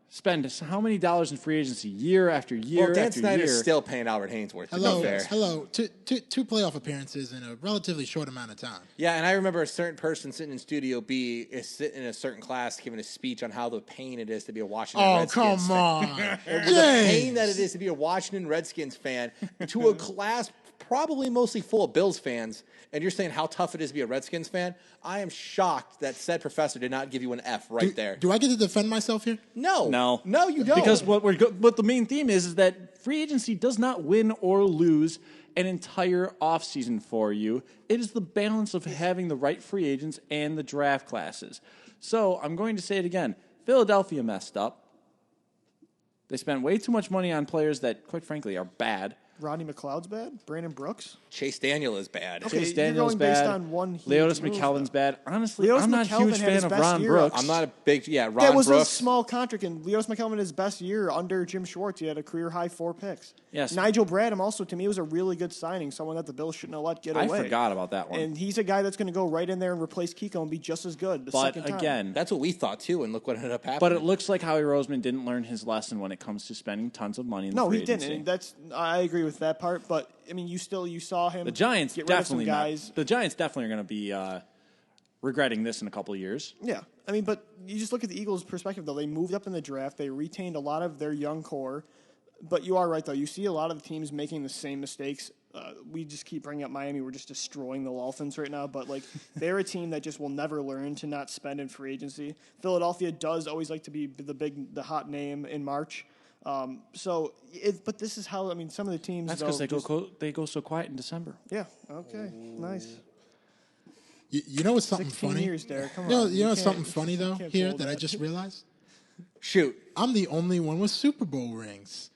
spend how many dollars in free agency year after year well, Dan after Snyder's year? still paying Albert Haynesworth. Hello, To be fair. hello. Two playoff appearances in a relatively short amount of time. Yeah, and I remember a certain person sitting in Studio B is sitting in a certain class giving a speech on how the pain it is to be a Washington Oh, Redskins come fan. on. The pain that it is to be a Washington Redskins fan to a class probably mostly full of Bills fans, and you're saying how tough it is to be a Redskins fan. I am shocked that said professor did not give you an F right there. Do I get to defend myself here? No, you don't. Because what the main theme is that free agency does not win or lose an entire offseason for you. It is the balance of having the right free agents and the draft classes. So I'm going to say it again. Philadelphia messed up. They spent way too much money on players that, quite frankly, are bad. Rodney McLeod's bad. Brandon Brooks. Chase Daniel is bad. Okay, Chase you're Daniel's going based bad. on one huge Leotis move, McKelvin's though. bad. Honestly, Leotis I'm not a McKelvin huge had fan his of best Ron year. Brooks. I'm not a big Ron That was Brooks. a small contract, and Leotis McKelvin his best year under Jim Schwartz. He had a career high 4 picks. Yes. Nigel Bradham also, to me, was a really good signing, someone that the Bills shouldn't have let get I away. forgot about that one. And he's a guy that's going to go right in there and replace Kiko and be just as good the But second time. again, That's what we thought too, and look what ended up happening. but it looks like Howie Roseman didn't learn his lesson when it comes to spending tons of money in the No, free he didn't. agency. And I agree with that part. But I mean, you saw him. The Giants get rid of some definitely guys. not. The Giants definitely are going to be regretting this in a couple of years. Yeah, I mean, but you just look at the Eagles' perspective, though. They moved up in the draft. They retained a lot of their young core. But you are right, though. You see a lot of the teams making the same mistakes. We just keep bringing up Miami. We're just destroying the Dolphins right now. But, like, they're a team that just will never learn to not spend in free agency. Philadelphia does always like to be the hot name in March. But this is how, I mean, some of the teams. That's because they go so quiet in December. Yeah, okay, nice. You know what's something 16 funny? years, Derek. Come You know, on. you know You what's something can't- funny though can't here pull that I that. just realized? shoot. I'm the only one with Super Bowl rings.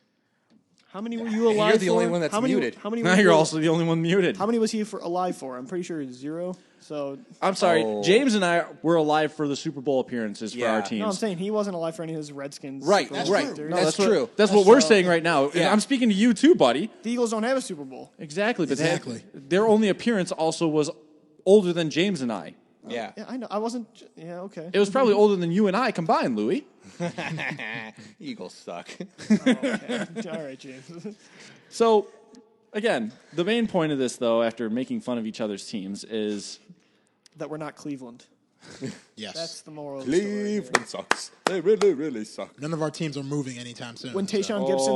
How many were you alive for? the only one that's how many, muted. How many Now were you're you- also the only one muted. How many was he alive for? I'm pretty sure 0. So I'm sorry. Oh. James and I were alive for the Super Bowl appearances for Yeah. our teams. no, I'm saying he wasn't alive for any of his Redskins. Right, Super Bowl right. victories. No, that's what, true. That's what we're saying right now. Yeah. I'm speaking to you too, buddy. The Eagles don't have a Super Bowl. Exactly. But Exactly. their only appearance also was older than James and I. Yeah. Yeah, I know. I wasn't. Yeah, okay. It was probably older than you and I combined, Louis. Eagles suck. Okay. All right, James. So, again, the main point of this, though, after making fun of each other's teams, is That we're not Cleveland. Yes. That's the moral of the story. here. Cleveland sucks. They really, really suck. None of our teams are moving anytime soon. When so- Tayshaun Gibson's,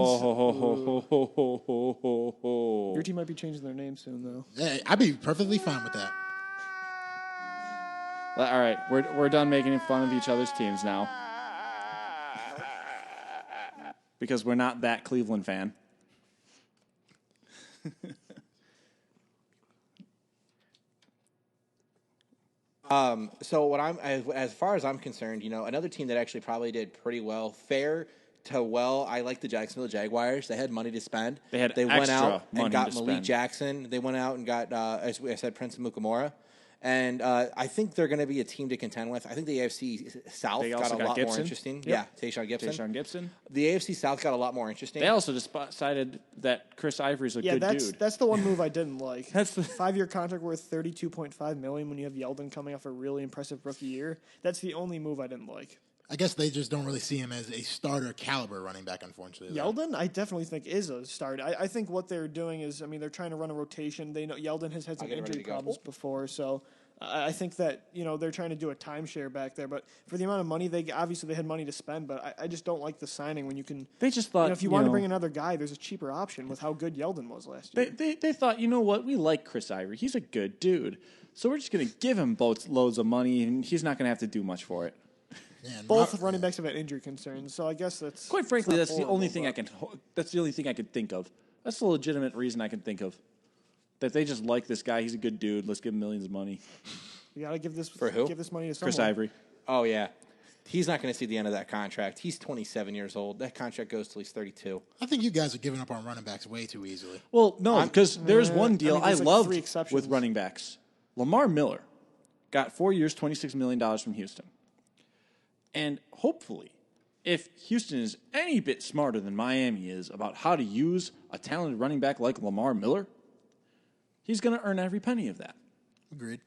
oh. your team might be changing their name soon, though. Hey, I'd be perfectly fine with that. All right, we're done making fun of each other's teams now because we're not that Cleveland fan. So what as far as I'm concerned, another team that actually probably did pretty well, fair to well. I like the Jacksonville Jaguars. They had money to spend. They went out money and got to Malik spend. Jackson. They went out and got, as I said, Prince Mukamura. And I think they're going to be a team to contend with. I think the AFC South They got also a got lot more Gibson. interesting. Yep. Yeah, Tayshaun Gibson. Tayshaun Gibson. The AFC South got a lot more interesting. They also decided that Chris Ivory's a Yeah, good that's dude. that's the one move I didn't like. That's the- 5-year contract worth $32.5 million when you have Yeldon coming off a really impressive rookie year. That's the only move I didn't like. I guess they just don't really see him as a starter caliber running back, unfortunately. though. Yeldon, I definitely think is a start. I think what they're doing is, I mean, they're trying to run a rotation. They know Yeldon has had some get ready injury to go. problems before, so I think that they're trying to do a timeshare back there. But for the amount of money they had money to spend, but I just don't like the signing when you can. They just thought if you want to bring another guy, there's a cheaper option with how good Yeldon was last year. They thought, you know what, we like Chris Ivory. He's a good dude. So we're just going to give him both loads of money, and he's not going to have to do much for it. Yeah, and Both running backs have had injury concerns, so I guess that's Quite frankly, not that's the only horrible, thing but- That's the only thing I could think of. That's the legitimate reason I can think of. That they just like this guy. He's a good dude. Let's give him millions of money. You got to give this For who? Give this money to someone. Chris Ivory. Oh, yeah. He's not going to see the end of that contract. He's 27 years old. That contract goes till he's 32. I think you guys are giving up on running backs way too easily. Well, no, because there's one deal I there's like loved 3 exceptions. with running backs. Lamar Miller got 4 years, $26 million from Houston. And hopefully, if Houston is any bit smarter than Miami is about how to use a talented running back like Lamar Miller, he's going to earn every penny of that. Agreed.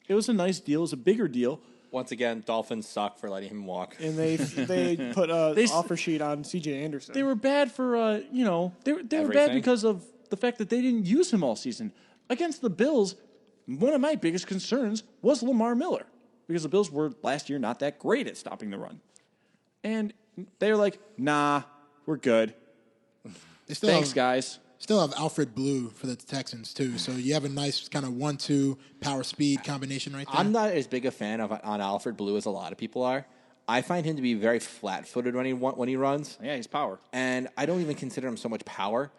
It was a nice deal. It was a bigger deal. Once again, Dolphins suck for letting him walk. And they put an offer sheet on C.J. Anderson. They were bad for, they were bad Everything. because of the fact that they didn't use him all season. Against the Bills, one of my biggest concerns was Lamar Miller because the Bills were last year not that great at stopping the run. And they were like, nah, we're good. They still Thanks, have, guys. Still have Alfred Blue for the Texans, too. So you have a nice kind of 1-2 power speed combination right there. I'm not as big a fan of on Alfred Blue as a lot of people are. I find him to be very flat-footed when he runs, Yeah, he's power. and I don't even consider him so much power.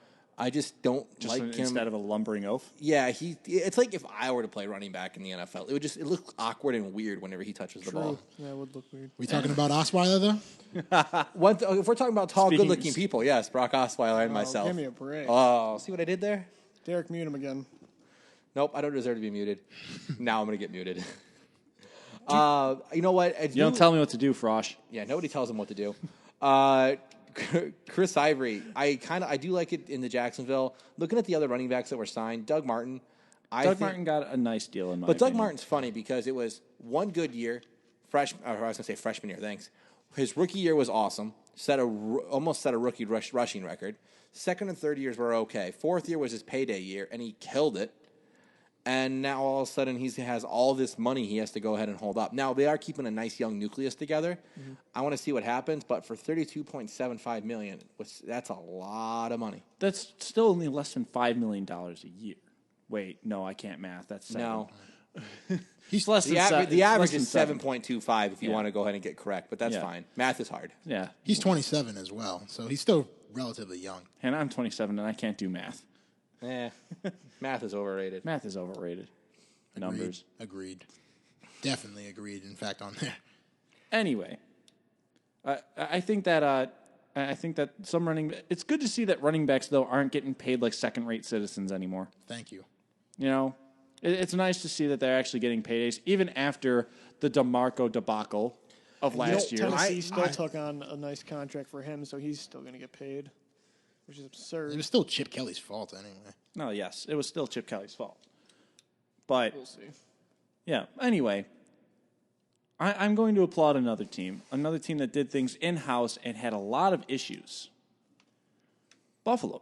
I just don't like him. Instead of a lumbering oaf. Yeah, it's like if I were to play running back in the NFL, it look awkward and weird whenever he touches the ball. Yeah, it would look weird. We talking about Osweiler, though? If we're talking about tall, Speaking- good-looking people, yes, Brock Osweiler and myself. Give me a break. Oh, see what I did there? Derek, mute him again. Nope, I don't deserve to be muted. Now I'm going to get muted. You know what? You don't tell me what to do, Frosh. Yeah, nobody tells him what to do. Chris Ivory, I do like it in the Jacksonville. Looking at the other running backs that were signed, Doug Martin. Doug Martin got a nice deal in my But Doug opinion. Martin's funny because it was one good year, freshman year, thanks. His rookie year was awesome. Almost set a rookie rushing record. Second and third years were okay. Fourth year was his payday year, and he killed it. And now all of a sudden he has all this money he has to go ahead and hold up. Now they are keeping a nice young nucleus together. Mm-hmm. I want to see what happens, but for $32.75 million, that's a lot of money. That's still only less than $5 million a year. Wait, no, I can't math. That's 7. No, He's less than the average less is than 7.25 if you want to go ahead and get correct, but that's Yeah. fine. Math is hard. Yeah, He's 27 as well, so he's still relatively young. and I'm 27 and I can't do math. Math is overrated. Math is overrated. Numbers. Agreed. Definitely agreed, in fact, on there. Anyway, I think that some it's good to see that running backs though aren't getting paid like second-rate citizens anymore. Thank you. You know, it's nice to see that they're actually getting paydays even after the DeMarco debacle of last year. Tennessee still took on a nice contract for him, so he's still going to get paid, which is absurd. It was still Chip Kelly's fault anyway. No, yes, it was still Chip Kelly's fault. But We'll see. yeah, anyway, I'm going to applaud another team that did things in-house and had a lot of issues. Buffalo.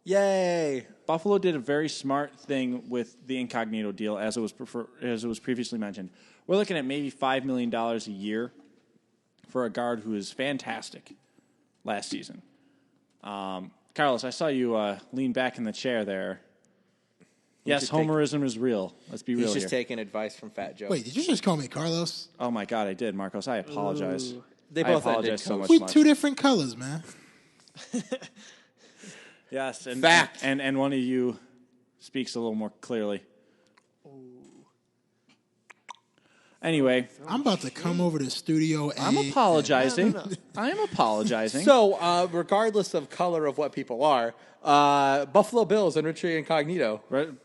Yay! Buffalo did a very smart thing with the incognito deal, as it was previously mentioned. We're looking at maybe $5 million a year for a guard who is fantastic last season. Carlos, I saw you lean back in the chair there. Yes, homerism is real. Let's be real He's just here. taking advice from Fat Joe. Wait, did you just call me Carlos? Oh my God, I did, Marcos. I apologize. They I both apologize did so coach. much. We two different colors, man. Yes, and Fact. and one of you speaks a little more clearly. Anyway, I'm about to come over to Studio A. I'm apologizing. I am apologizing. So, regardless of color of what people are, Buffalo Bills and Richie Incognito.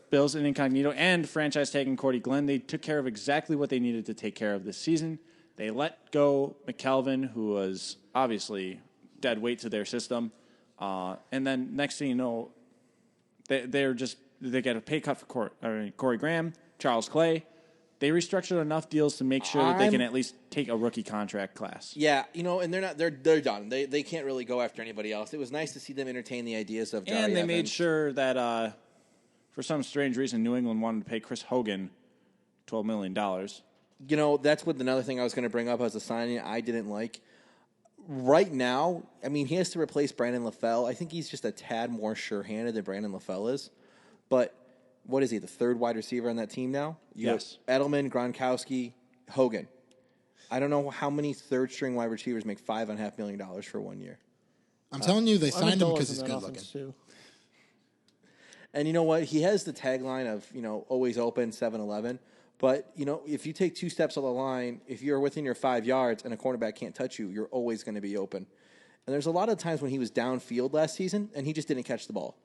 Bills in incognito and franchise tag and Cordy Glenn, they took care of exactly what they needed to take care of this season. They let go McKelvin, who was obviously dead weight to their system. And then next thing you know, they get a pay cut for Corey Graham, Charles Clay. They restructured enough deals to make sure that they can at least take a rookie contract class. Yeah, and they're done. They can't really go after anybody else. It was nice to see them entertain the ideas of Jari And they Evans. made sure that for some strange reason, New England wanted to pay Chris Hogan $12 million. That's another thing I was going to bring up as a signing I didn't like. Right now, I mean, he has to replace Brandon LaFell. I think he's just a tad more sure-handed than Brandon LaFell is. But what is he, the third wide receiver on that team now? Yes. Edelman, Gronkowski, Hogan. I don't know how many third-string wide receivers make $5.5 million for 1 year. I'm telling you, they signed him Amendola because was he's in that good looking. offense, too. And you know what? He has the tagline of, always open 7-Eleven. But, if you take 2 steps on the line, if you're within your 5 yards and a cornerback can't touch you, you're always going to be open. And there's a lot of times when he was downfield last season and he just didn't catch the ball.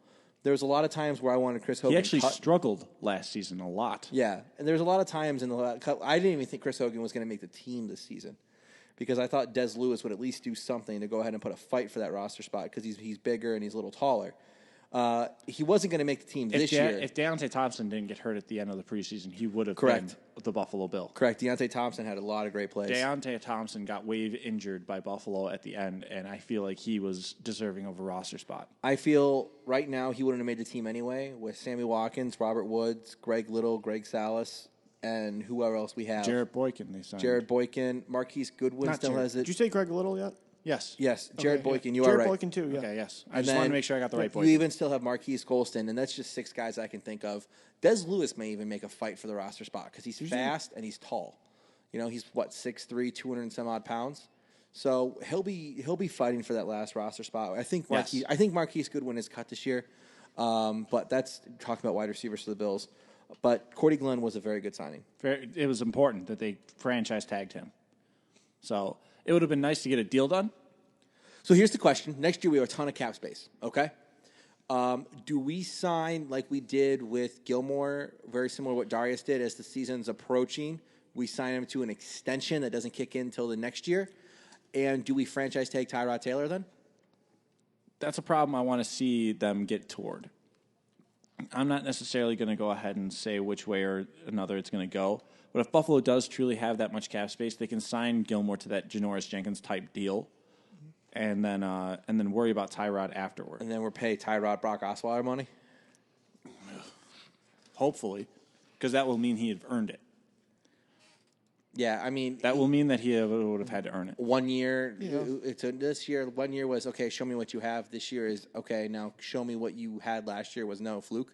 There was a lot of times where I wanted Chris Hogan. He actually struggled last season a lot. Yeah, and there's a lot of times I didn't even think Chris Hogan was going to make the team this season because I thought Des Lewis would at least do something to go ahead and put a fight for that roster spot because he's bigger and he's a little taller. He wasn't going to make the team this year. If Deontay Thompson didn't get hurt at the end of the preseason, he would have Correct. been the Buffalo Bill. Correct. Deontay Thompson had a lot of great plays. Deontay Thompson got wave injured by Buffalo at the end, and I feel like he was deserving of a roster spot. I feel right now he wouldn't have made the team anyway with Sammy Watkins, Robert Woods, Greg Little, Greg Salas, and whoever else we have. Jarrett Boykin, they signed. Jared Boykin. Marquise Goodwin Not still Jared. has it. Did you say Greg Little yet? Yes. Yes, Jared Okay, Boykin. yeah. You Jared are right. Boykin too. Yeah. Okay, yes. I And just wanted to then make sure I got the right You Boykin. even still have Marquise Golston, and that's just 6 guys I can think of. Des Lewis may even make a fight for the roster spot because he's fast and he's tall. He's 6'3", 200 and some odd pounds. So he'll be fighting for that last roster spot. I think Marquise Goodwin is cut this year, but that's talking about wide receivers for the Bills. But Cordy Glenn was a very good signing. It was important that they franchise tagged him. So it would have been nice to get a deal done. So here's the question. Next year, we have a ton of cap space, okay? Do we sign like we did with Gilmore, very similar to what Darius did as the season's approaching? We sign him to an extension that doesn't kick in until the next year. And do we franchise tag Tyrod Taylor then? That's a problem I want to see them get toward. I'm not necessarily going to go ahead and say which way or another it's going to go. But if Buffalo does truly have that much cap space, they can sign Gilmore to that Janoris Jenkins type deal. And then worry about Tyrod afterward. And then we'll pay Tyrod Brock Osweiler money? Hopefully. Because that will mean he had earned it. Yeah, I mean... That will mean that he would have had to earn it. 1 year, this year, 1 year was, okay, show me what you have. This year is, okay, now show me what you had last year was no fluke.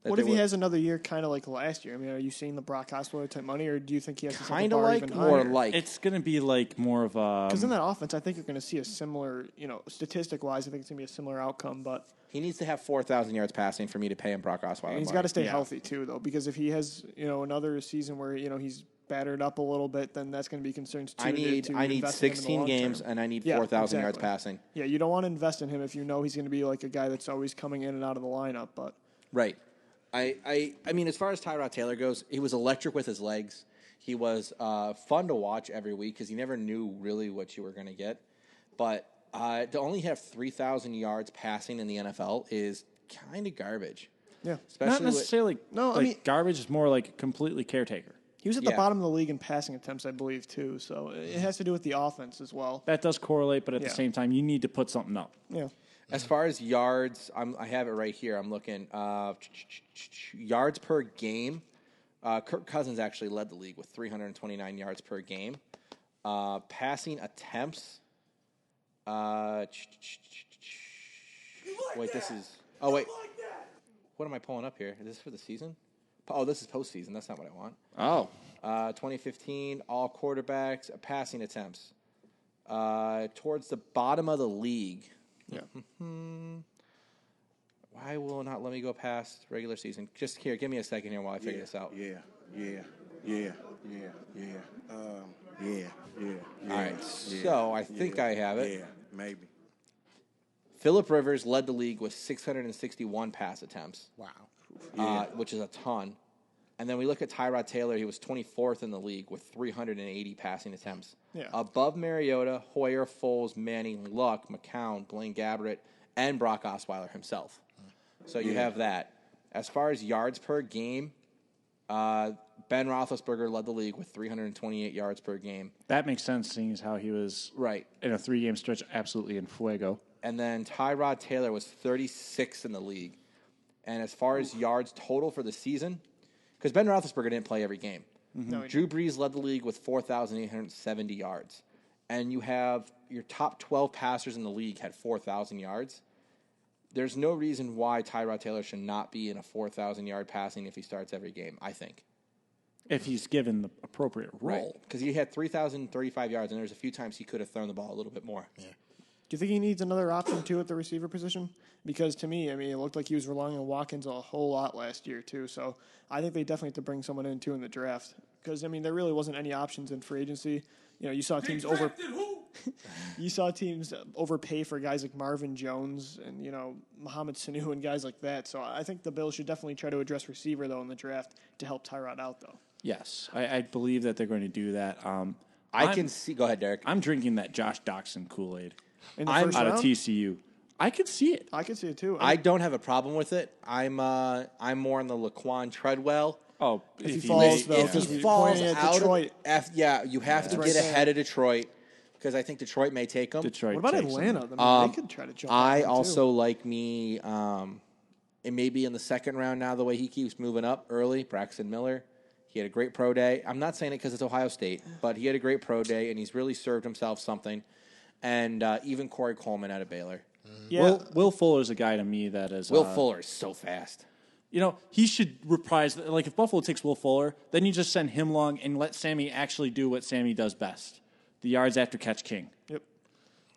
What if he has another year kind of like last year? I mean, are you seeing the Brock Osweiler type money, or do you think he has to set the kind of bar like even or higher? like? It's going to be like more of a... Because in that offense, I think you're going to see a similar, statistic-wise, I think it's going to be a similar outcome, but... He needs to have 4,000 yards passing for me to pay him Brock Osweiler And he's money. got to stay healthy, too, though, because if he has, another season where, he's battered up a little bit, then that's going to be concerns, too. I need 16 games, and I need 4,000 yards passing. Yeah, you don't want to invest in him if you know he's going to be like a guy that's always coming in and out of the lineup, but... Right. I mean, as far as Tyrod Taylor goes, he was electric with his legs. He was fun to watch every week because you never knew really what you were going to get. But to only have 3,000 yards passing in the NFL is kind of garbage. Yeah. Not necessarily I mean, garbage. Is more like completely caretaker. He was at the bottom of the league in passing attempts, I believe, too. So it has to do with the offense as well. That does correlate, but at the same time, you need to put something up. Yeah. As far as yards, I have it right here. I'm looking. Yards per game. Kirk Cousins actually led the league with 329 yards per game. Passing attempts. Wait, this is... Oh, wait. What am I pulling up here? Is this for the season? Oh, this is postseason. That's not what I want. Oh. 2015, all quarterbacks, passing attempts. Towards the bottom of the league. Yeah. Why will it not let me go past regular season? Just here, give me a second here while I figure this out. All right, so I think I have it. Yeah, maybe. Phillip Rivers led the league with 661 pass attempts. Wow. Which is a ton. And then we look at Tyrod Taylor. He was 24th in the league with 380 passing attempts. Yeah. Above Mariota, Hoyer, Foles, Manning, Luck, McCown, Blaine Gabbert, and Brock Osweiler himself. So you have that. As far as yards per game, Ben Roethlisberger led the league with 328 yards per game. That makes sense, seeing as how he was in a 3-game stretch absolutely in fuego. And then Tyrod Taylor was 36th in the league. And as far as yards total for the season, because Ben Roethlisberger didn't play every game. No, Drew Brees led the league with 4,870 yards. And you have your top 12 passers in the league had 4,000 yards. There's no reason why Tyrod Taylor should not be in a 4,000-yard passing if he starts every game, I think. If he's given the appropriate role. Because he had 3,035 yards, and there's a few times he could have thrown the ball a little bit more. Yeah. Do you think he needs another option, too, at the receiver position? Because to me, I mean, it looked like he was relying on Watkins a whole lot last year, too. So I think they definitely have to bring someone in, too, in the draft. Because, I mean, there really wasn't any options in free agency. You know, you saw teams overpay for guys like Marvin Jones and, you know, Mohamed Sanu and guys like that. So I think the Bills should definitely try to address receiver, though, in the draft to help Tyrod out, though. Yes, I believe that they're going to do that. I can see. Go ahead, Derek. I'm drinking that Josh Doxson Kool-Aid. In the first out round? of TCU. I could see it. I could see it, too. I don't have a problem with it. I'm more on the Laquan Treadwell. Oh, if he falls, though, If because he we're falls pointing at out Detroit. you have to right get there. ahead of Detroit because I think Detroit may take him. Detroit. What about takes him. Atlanta? I mean, they could try to jump on I him, also too. like me. It may be in the second round now. The way he keeps moving up early, Braxton Miller. He had a great pro day. I'm not saying it because it's Ohio State, but he had a great pro day, and he's really served himself something. And even Corey Coleman out of Baylor. Yeah. Will Fuller is a guy to me that is. Will Fuller is so fast. You know, he should reprise. Like, if Buffalo takes Will Fuller, then you just send him along and let Sammy actually do what Sammy does best: the yards after catch king. Yep.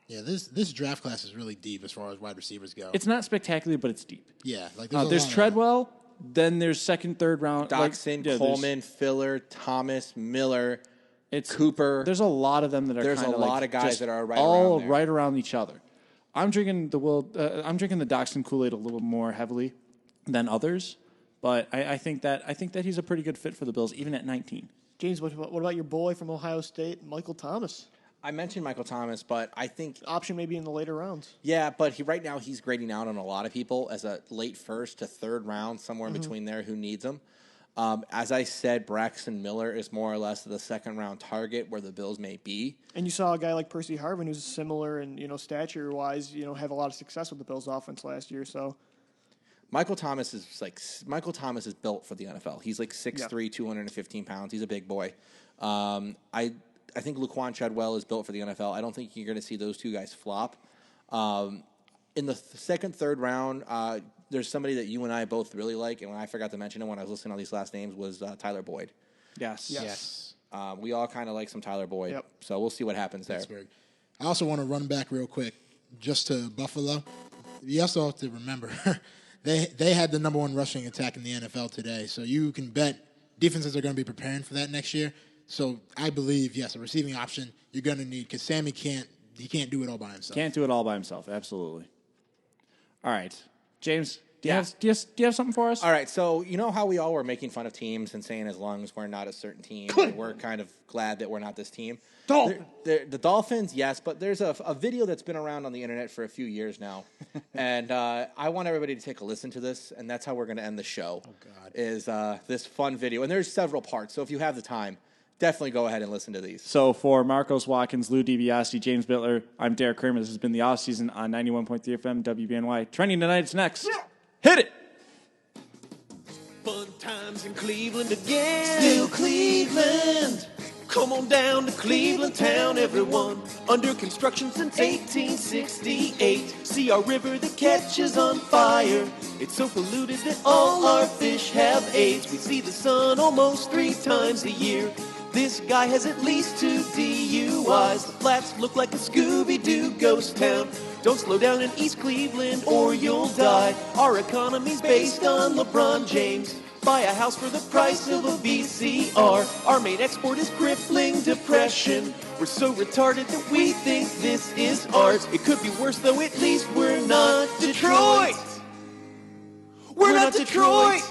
Yeah, this draft class is really deep as far as wide receivers go. It's not spectacular, but it's deep. Yeah, like There's Treadwell. Then there's second, third round. Doxson, Coleman, Filler, Thomas, Miller, It's Cooper. There's a lot of them that are. There's kinda a lot like of guys just that are right all around there. right around each other. I'm drinking the Doxson Kool-Aid a little more heavily than others, but I think that he's a pretty good fit for the Bills, even at 19. James, what about your boy from Ohio State, Michael Thomas? I mentioned Michael Thomas, but I think Option maybe in the later rounds. yeah, but right now he's grading out on a lot of people as a late first to third round, somewhere in between there. Who needs him? As I said, Braxton Miller is more or less the second round target where the Bills may be. And you saw a guy like Percy Harvin, who's similar and stature wise, have a lot of success with the Bills' offense last year. So Michael Thomas is built for the NFL. He's like 6'3", 215 pounds. He's a big boy. I think Laquan Treadwell is built for the NFL. I don't think you're going to see those two guys flop. In the second, third round, there's somebody that you and I both really like, and I forgot to mention him when I was listening to all these last names, was Tyler Boyd. Yes. We all kind of like some Tyler Boyd. Yep. So we'll see what happens there. Pittsburgh. I also want to run back real quick just to Buffalo. You also have to remember they had the number one rushing attack in the NFL today, so you can bet defenses are going to be preparing for that next year. So I believe, yes, a receiving option you're going to need because Sammy can't do it all by himself. Can't do it all by himself. Absolutely. All right, James. Do you Yeah. have something for us? All right, so you know how we all were making fun of teams and saying as long as we're not a certain team, we're kind of glad that we're not this team. The Dolphins, yes, but there's a video that's been around on the internet for a few years now, and I want everybody to take a listen to this, and that's how we're going to end the show. Oh, God. Is this fun video, and there's several parts, so if you have the time, definitely go ahead and listen to these. So for Marcos Watkins, Lou DiBiase, James Bittler, I'm Derek Kramer. This has been the Offseason on 91.3 FM WBNY. Trending tonight, it's next. Hit it! Fun times in Cleveland again. Still Cleveland. Come on down to Cleveland town, everyone. Under construction since 1868. See our river that catches on fire. It's so polluted that all our fish have AIDS. We see the sun almost 3 times a year. This guy has at least 2 DUIs. The flats look like a Scooby-Doo ghost town. Don't slow down in East Cleveland or you'll die. Our economy's based on LeBron James. Buy a house for the price of a VCR. Our main export is crippling depression. We're so retarded that we think this is art. It could be worse though, at least we're not Detroit. We're not Detroit.